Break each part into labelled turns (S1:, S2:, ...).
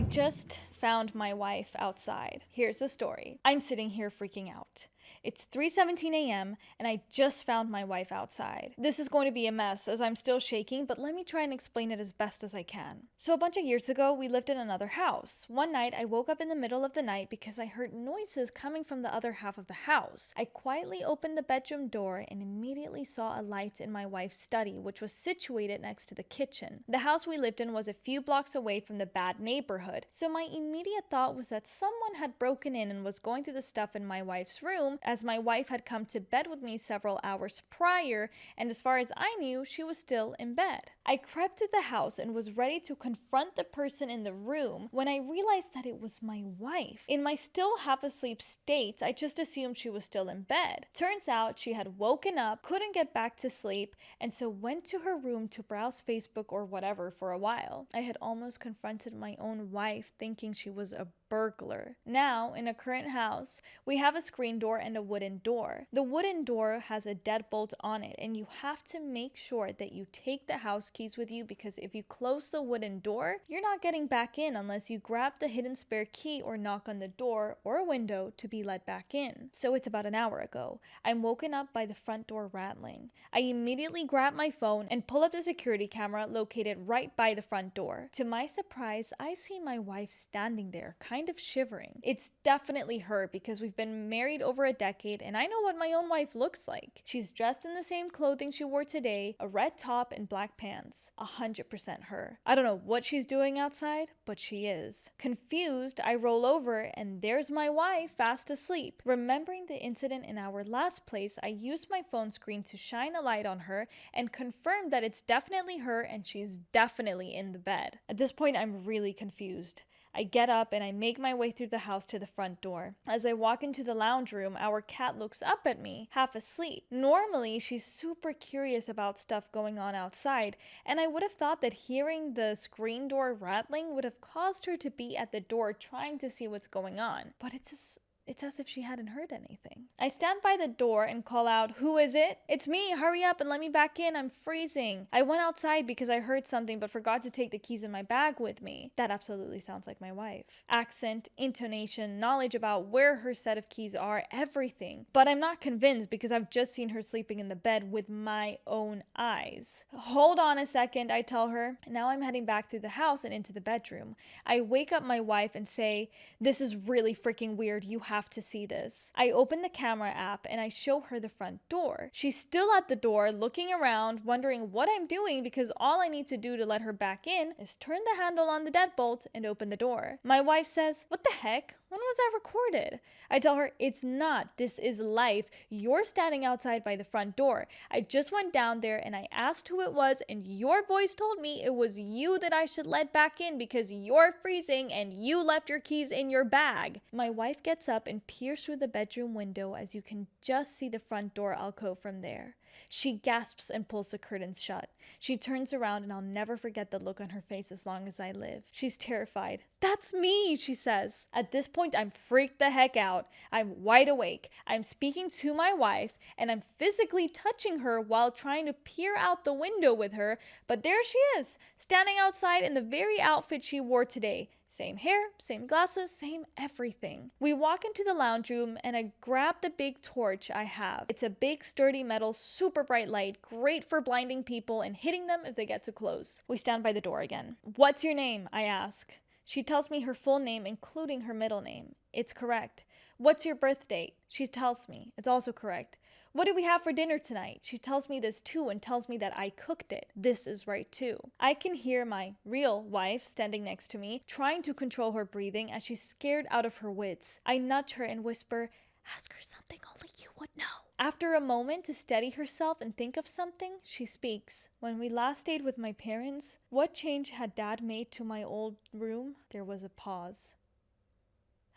S1: I just found my wife outside. Here's the story. I'm sitting here freaking out. It's 3:17 a.m. and I just found my wife outside. This is going to be a mess as I'm still shaking, but let me try and explain it as best as I can. So a bunch of years ago, we lived in another house. One night, I woke up in the middle of the night because I heard noises coming from the other half of the house. I quietly opened the bedroom door and immediately saw a light in my wife's study, which was situated next to the kitchen. The house we lived in was a few blocks away from the bad neighborhood, so my immediate thought was that someone had broken in and was going through the stuff in my wife's room, as my wife had come to bed with me several hours prior, and as far as I knew, she was still in bed. I crept to the house and was ready to confront the person in the room when I realized that it was my wife. In my still half asleep state, I just assumed she was still in bed. Turns out she had woken up, couldn't get back to sleep, and so went to her room to browse Facebook or whatever for a while. I had almost confronted my own wife, thinking she was a burglar. Now, in a current house, we have a screen door and a wooden door. The wooden door has a deadbolt on it, and you have to make sure that you take the house keys with you, because if you close the wooden door, you're not getting back in unless you grab the hidden spare key or knock on the door or window to be let back in. So it's about an hour ago. I'm woken up by the front door rattling. I immediately grab my phone and pull up the security camera located right by the front door. To my surprise, I see my wife standing there, kind of shivering. It's definitely her because we've been married over a decade and I know what my own wife looks like. She's dressed in the same clothing she wore today, a red top and black pants. 100% her. I don't know what she's doing outside, but she is. Confused, I roll over and there's my wife fast asleep. Remembering the incident in our last place, I used my phone screen to shine a light on her and confirm that it's definitely her and she's definitely in the bed. At this point, I'm really confused. I get up and I make my way through the house to the front door. As I walk into the lounge room, our cat looks up at me, half asleep. Normally, she's super curious about stuff going on outside, and I would have thought that hearing the screen door rattling would have caused her to be at the door trying to see what's going on. But it's as if she hadn't heard anything. I stand by the door and call out, "Who is it?" "It's me, hurry up and let me back in, I'm freezing. I went outside because I heard something but forgot to take the keys in my bag with me." That absolutely sounds like my wife. Accent, intonation, knowledge about where her set of keys are, everything. But I'm not convinced because I've just seen her sleeping in the bed with my own eyes. "Hold on a second," I tell her. Now I'm heading back through the house and into the bedroom. I wake up my wife and say, "This is really freaking weird, you have to see this." I open the camera app and I show her the front door. She's still at the door looking around, wondering what I'm doing because all I need to do to let her back in is turn the handle on the deadbolt and open the door. My wife says, "What the heck? When was that recorded?" I tell her, "It's not. This is life. You're standing outside by the front door. I just went down there and I asked who it was and your voice told me it was you that I should let back in because you're freezing and you left your keys in your bag." My wife gets up and peers through the bedroom window as you can just see the front door alcove from there. She gasps and pulls the curtains shut. She turns around and I'll never forget the look on her face as long as I live. She's terrified. "That's me," she says. At this point, I'm freaked the heck out. I'm wide awake. I'm speaking to my wife and I'm physically touching her while trying to peer out the window with her, but there she is, standing outside in the very outfit she wore today. Same hair, same glasses, same everything. We walk into the lounge room and I grab the big torch I have. It's a big sturdy metal, super bright light, great for blinding people and hitting them if they get too close. We stand by the door again. "What's your name?" I ask. She tells me her full name, including her middle name. It's correct. "What's your birth date?" She tells me. It's also correct. "What do we have for dinner tonight?" She tells me this too and tells me that I cooked it. This is right too. I can hear my real wife standing next to me, trying to control her breathing as she's scared out of her wits. I nudge her and whisper, "Ask her something only you would know." After a moment to steady herself and think of something, she speaks. "When we last stayed with my parents, what change had Dad made to my old room?" There was a pause.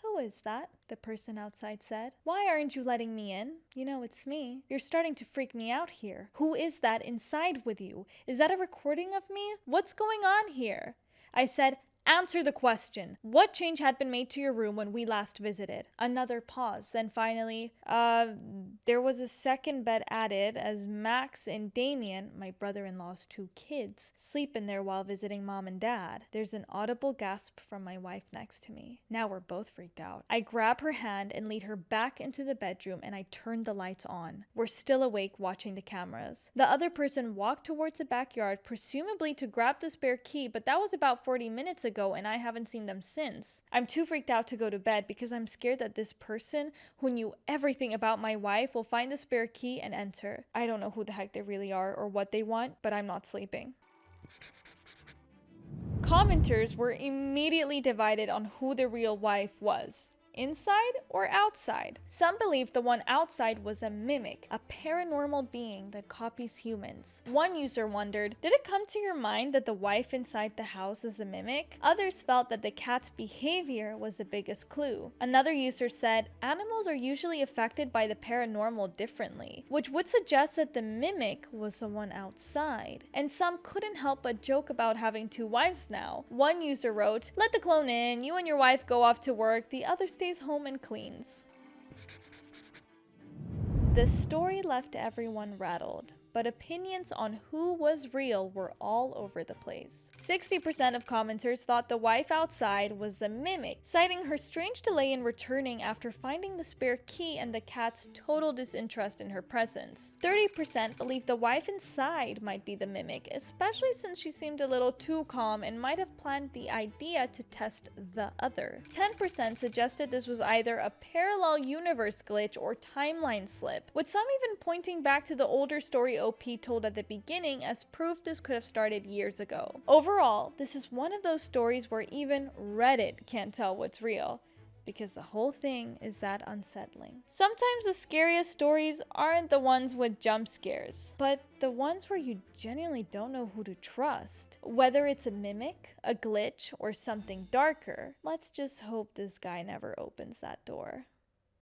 S1: "Who is that?" the person outside said. "Why aren't you letting me in? You know it's me. You're starting to freak me out here. Who is that inside with you? Is that a recording of me? What's going on here?" I said, Answer the question. What change had been made to your room when we last visited? Another pause. Then finally, there was a second bed added as Max and Damien, my brother-in-law's two kids, sleep in there while visiting mom and dad. There's an audible gasp from my wife next to me. Now we're both freaked out. I grab her hand and lead her back into the bedroom and I turn the lights on. We're still awake watching the cameras. The other person walked towards the backyard, presumably to grab the spare key, but that was about 40 minutes ago and I haven't seen them since. I'm too freaked out to go to bed because I'm scared that this person who knew everything about my wife will find the spare key and enter. I don't know who the heck they really are or what they want, but I'm not sleeping. Commenters were immediately divided on who the real wife was. Inside or outside? Some believed the one outside was a mimic, a paranormal being that copies humans. One user wondered, did it come to your mind that the wife inside the house is a mimic? Others felt that the cat's behavior was the biggest clue. Another user said, animals are usually affected by the paranormal differently, which would suggest that the mimic was the one outside. And some couldn't help but joke about having two wives now. One user wrote, let the clone in, you and your wife go off to work, the other stays home and cleans. The story left everyone rattled, but opinions on who was real were all over the place. 60% of commenters thought the wife outside was the mimic, citing her strange delay in returning after finding the spare key and the cat's total disinterest in her presence. 30% believed the wife inside might be the mimic, especially since she seemed a little too calm and might have planned the idea to test the other. 10% suggested this was either a parallel universe glitch or timeline slip, with some even pointing back to the older story OP told at the beginning as proof this could have started years ago. Overall, this is one of those stories where even Reddit can't tell what's real, because the whole thing is that unsettling. Sometimes the scariest stories aren't the ones with jump scares, but the ones where you genuinely don't know who to trust. Whether it's a mimic, a glitch, or something darker, let's just hope this guy never opens that door.